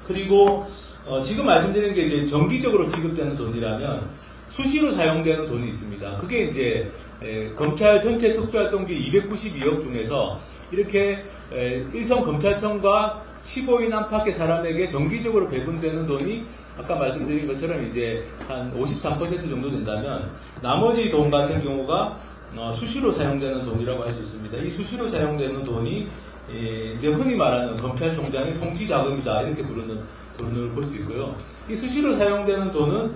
그리고 지금 말씀드린 게 이제 정기적으로 지급되는 돈이라면 수시로 사용되는 돈이 있습니다. 그게 이제 검찰 전체 특수활동비 292억 중에서 이렇게 일선 검찰청과 15인 안팎의 사람에게 정기적으로 배분되는 돈이 아까 말씀드린 것처럼 이제 한 53% 정도 된다면 나머지 돈 같은 경우가 수시로 사용되는 돈이라고 할 수 있습니다. 이 수시로 사용되는 돈이 이제 흔히 말하는 검찰총장의 통치자금이다 이렇게 부르는 돈을 볼 수 있고요. 이 수시로 사용되는 돈은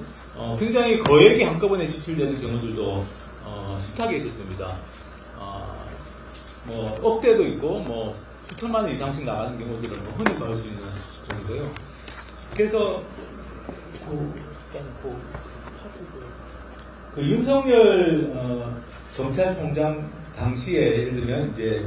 굉장히 거액이 한꺼번에 지출되는 경우들도 숱하게 있었습니다. 뭐 억대도 있고 뭐 수천만 원 이상씩 나가는 경우들은 흔히 볼 수 있는 돈이고요. 그래서 그 윤석열 검찰총장 당시에 예를 들면 이제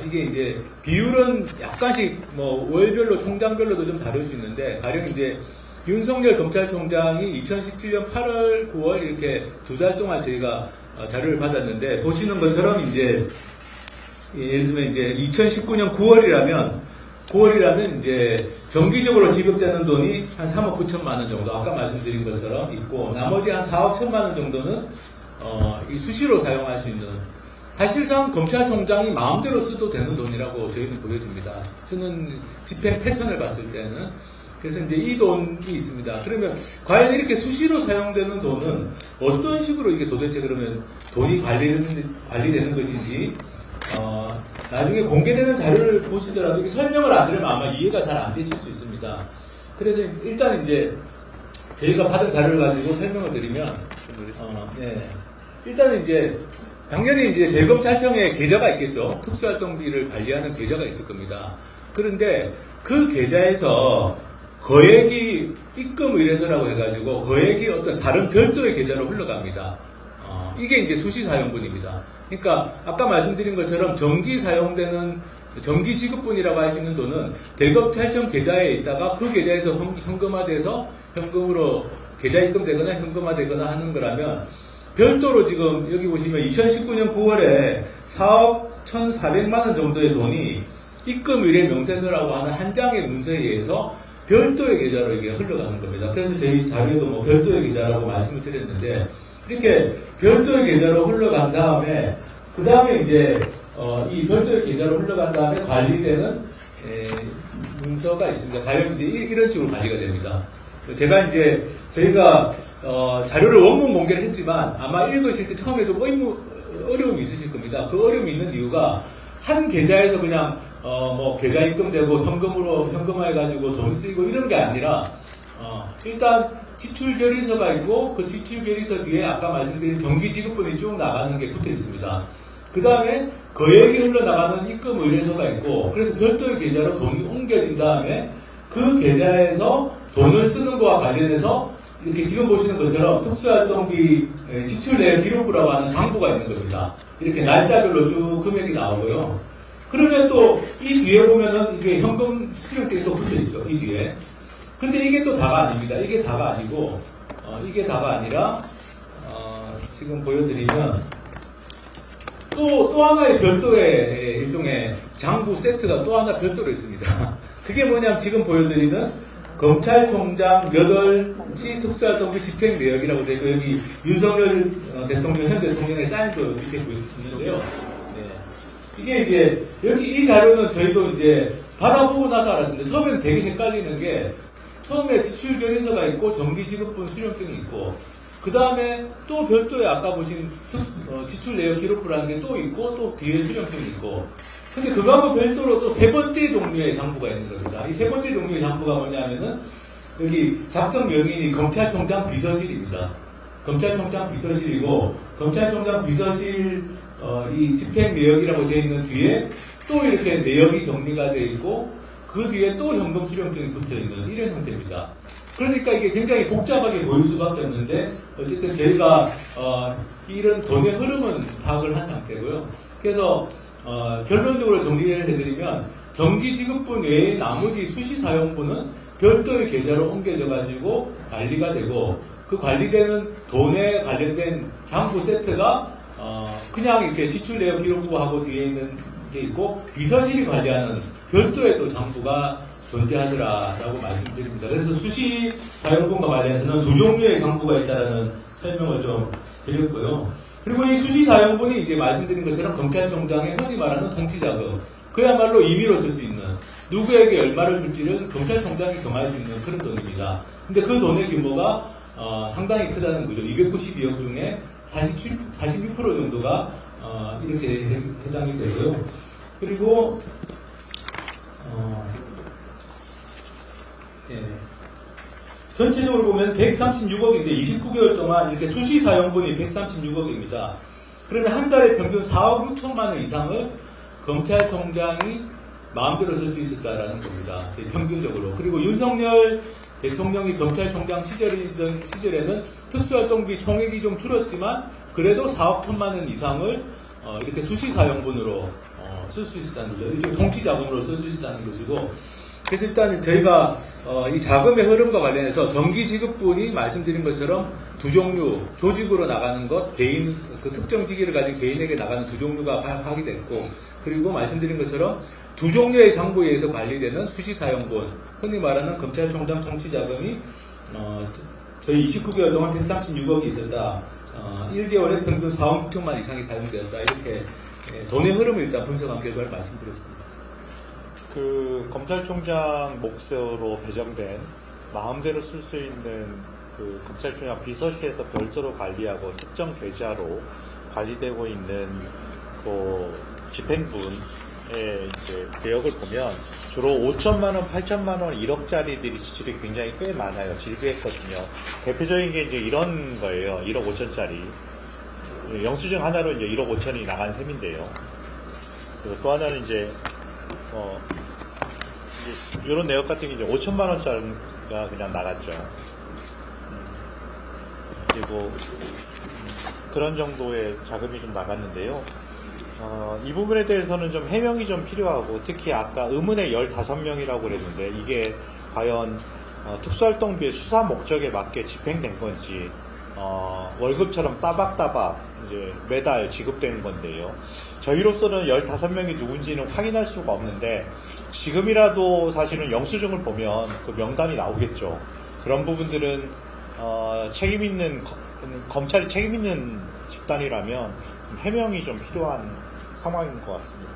이게 이제 비율은 약간씩 뭐 월별로 총장별로도 좀 다를 수 있는데 가령 이제 윤석열 검찰총장이 2017년 8월, 9월 이렇게 두 달 동안 저희가 자료를 받았는데 보시는 것처럼 이제 예를 들면 이제 2019년 9월이라면 이제 정기적으로 지급되는 돈이 한 3억 9천만 원 정도 아까 말씀드린 것처럼 있고 나머지 한 4억 1천만 원 정도는 이 수시로 사용할 수 있는 사실상 검찰총장이 마음대로 써도 되는 돈이라고 저희는 보여집니다. 쓰는 집행 패턴을 봤을 때는. 그래서 이제 이 돈이 있습니다. 그러면 과연 이렇게 수시로 사용되는 돈은 어떤 식으로 이게 도대체 그러면 돈이 관리되는 것인지 나중에 공개되는 자료를 보시더라도 이게 설명을 안 들으면 아마 이해가 잘 안 되실 수 있습니다. 그래서 일단 이제 저희가 받은 자료를 가지고 설명을 드리면 네. 일단은 이제 당연히 이제 대검찰청에 계좌가 있겠죠. 특수활동비를 관리하는 계좌가 있을 겁니다. 그런데 그 계좌에서 거액이 입금 의뢰서라고 해가지고 거액이 어떤 다른 별도의 계좌로 흘러갑니다. 이게 이제 수시 사용분입니다. 그러니까 아까 말씀드린 것처럼 정기 사용되는 정기 지급분이라고 할 수 있는 돈은 대검찰청 계좌에 있다가 그 계좌에서 현금화돼서 현금으로 계좌 입금되거나 현금화되거나 하는 거라면 별도로 지금 여기 보시면 2019년 9월에 4억 1,400만 원 정도의 돈이 입금 의뢰 명세서라고 하는 한 장의 문서에 의해서 별도의 계좌로 이게 흘러가는 겁니다. 그래서 저희 자료에도 뭐 별도의 계좌라고 말씀을 드렸는데 이렇게 별도의 계좌로 흘러간 다음에 그 다음에 이제 이 별도의 계좌로 흘러간 다음에 관리되는 문서가 있습니다. 과연 이제 이런 식으로 관리가 됩니다. 제가 이제 저희가 자료를 원문 공개를 했지만 아마 읽으실 때 처음에도 어려움이 있으실 겁니다. 그 어려움이 있는 이유가 한 계좌에서 그냥 뭐 계좌 입금되고 현금으로 현금화해가지고 돈 쓰이고 이런 게 아니라 일단 지출 결의서가 있고 그 지출 결의서 뒤에 아까 말씀드린 정기 지급분이 쭉 나가는 게 붙어 있습니다. 그 다음에 거액이 흘러나가는 입금 의뢰서가 있고 그래서 별도의 계좌로 돈이 옮겨진 다음에 그 계좌에서 돈을 쓰는 것과 관련해서 이렇게 지금 보시는 것처럼 특수활동비 지출 내역 기록부라고 하는 장부가 있는 겁니다. 이렇게 날짜별로 쭉 금액이 나오고요. 그러면 또 이 뒤에 보면은 이게 현금 수령증이 또 붙어 있죠. 이 뒤에. 근데 이게 또 다가 아닙니다. 이게 다가 아니고 이게 다가 아니라 지금 보여드리면 또 하나의 별도의 일종의 장부 세트가 또 하나 별도로 있습니다. 그게 뭐냐면 지금 보여드리는 검찰총장 8시 특수활동비 집행 내역이라고 되어 있고 여기 윤석열 대통령, 현 대통령의 사인도 이렇게 보여주는데요. 이게 이제 여기 이 자료는 저희도 이제 받아보고 나서 알았습니다. 처음에는 되게 헷갈리는 게 처음에 지출 결의서가 있고 정기 지급분 수령증이 있고 그 다음에 또 별도의 아까 보신 지출 내역 기록부라는 게 또 있고 또 뒤에 수령증이 있고 근데 그거하고 별도로 또 세 번째 종류의 장부가 있는 겁니다. 이 세 번째 종류의 장부가 뭐냐면은 여기 작성 명인이 검찰총장 비서실입니다. 검찰총장 비서실이고 검찰총장 비서실 이 집행 내역이라고 되어 있는 뒤에 또 이렇게 내역이 정리가 되어 있고 그 뒤에 또 현금 수령증이 붙어 있는 이런 형태입니다. 그러니까 이게 굉장히 복잡하게 보일 수밖에 없는데 어쨌든 저희가 이런 돈의 흐름은 파악을 한 상태고요. 그래서 결론적으로 정리를 해드리면 정기 지급분 외에 나머지 수시 사용분은 별도의 계좌로 옮겨져 가지고 관리가 되고 그 관리되는 돈에 관련된 장부 세트가 그냥 이렇게 지출 내역 기록부하고 뒤에 있는 게 있고 비서실이 관리하는 별도의 또 장부가 존재하더라라고 말씀드립니다. 그래서 수시 사용권과 관련해서는 두 종류의 장부가 있다라는 설명을 좀 드렸고요. 그리고 이 수시 사용권이 이제 말씀드린 것처럼 검찰총장의 흔히 말하는 통치자금, 그야말로 임의로 쓸 수 있는, 누구에게 얼마를 줄지를 검찰총장이 정할 수 있는 그런 돈입니다. 근데 그 돈의 규모가 상당히 크다는 거죠. 292억 중에 46% 정도가 이렇게 해당이 되고요. 그리고 예. 전체적으로 보면 136억인데 29개월 동안 이렇게 수시 사용분이 136억입니다. 그러면 한 달에 평균 4억 6천만 원 이상을 검찰총장이 마음대로 쓸 수 있었다라는 겁니다. 평균적으로. 그리고 윤석열 대통령이 검찰총장 시절에는 특수활동비 총액이 좀 줄었지만 그래도 4억 1천만 원 이상을 이렇게 수시 사용분으로 쓸 수 있었다는 거죠. 일종의 통치자금으로 쓸 수 있었다는 것이고, 그래서 일단 저희가 이 자금의 흐름과 관련해서 정기지급분이 말씀드린 것처럼 두 종류, 조직으로 나가는 것, 개인, 그 특정 직위를 가진 개인에게 나가는 두 종류가 파악이 됐고, 그리고 말씀드린 것처럼 두 종류의 장부에 의해서 관리되는 수시사용분, 흔히 말하는 검찰총장 통치자금이 저희 29개월 동안 136억이 있었다. 1개월에 평균 4억 6천만 이상이 사용되었다. 이렇게 돈의 흐름을 일단 분석한 결과를 말씀드렸습니다. 그 검찰총장 몫으로 배정된 마음대로 쓸 수 있는 그 검찰총장 비서실에서 별도로 관리하고 특정 계좌로 관리되고 있는 그 집행분의 이제 내역을 보면 주로 5천만 원, 8천만 원, 1억짜리들이 지출이 굉장히 꽤 많아요. 질비했거든요. 대표적인 게 이제 이런 거예요. 1억 5천짜리. 영수증 하나로 이제 1억 5천이 나간 셈인데요. 그리고 또 하나는 이제 이런 내역 같은 게 이제 5천만 원짜리가 그냥 나갔죠. 그리고 그런 정도의 자금이 좀 나갔는데요. 이 부분에 대해서는 좀 해명이 좀 필요하고, 특히 아까 의문의 15명이라고 그랬는데 이게 과연 특수활동비의 수사 목적에 맞게 집행된 건지, 월급처럼 따박따박 이제 매달 지급되는 건데요. 저희로서는 15명이 누군지는 확인할 수가 없는데, 지금이라도 사실은 영수증을 보면 그 명단이 나오겠죠. 그런 부분들은 검찰이 책임 있는 집단이라면 해명이 좀 필요한 상황인 것 같습니다.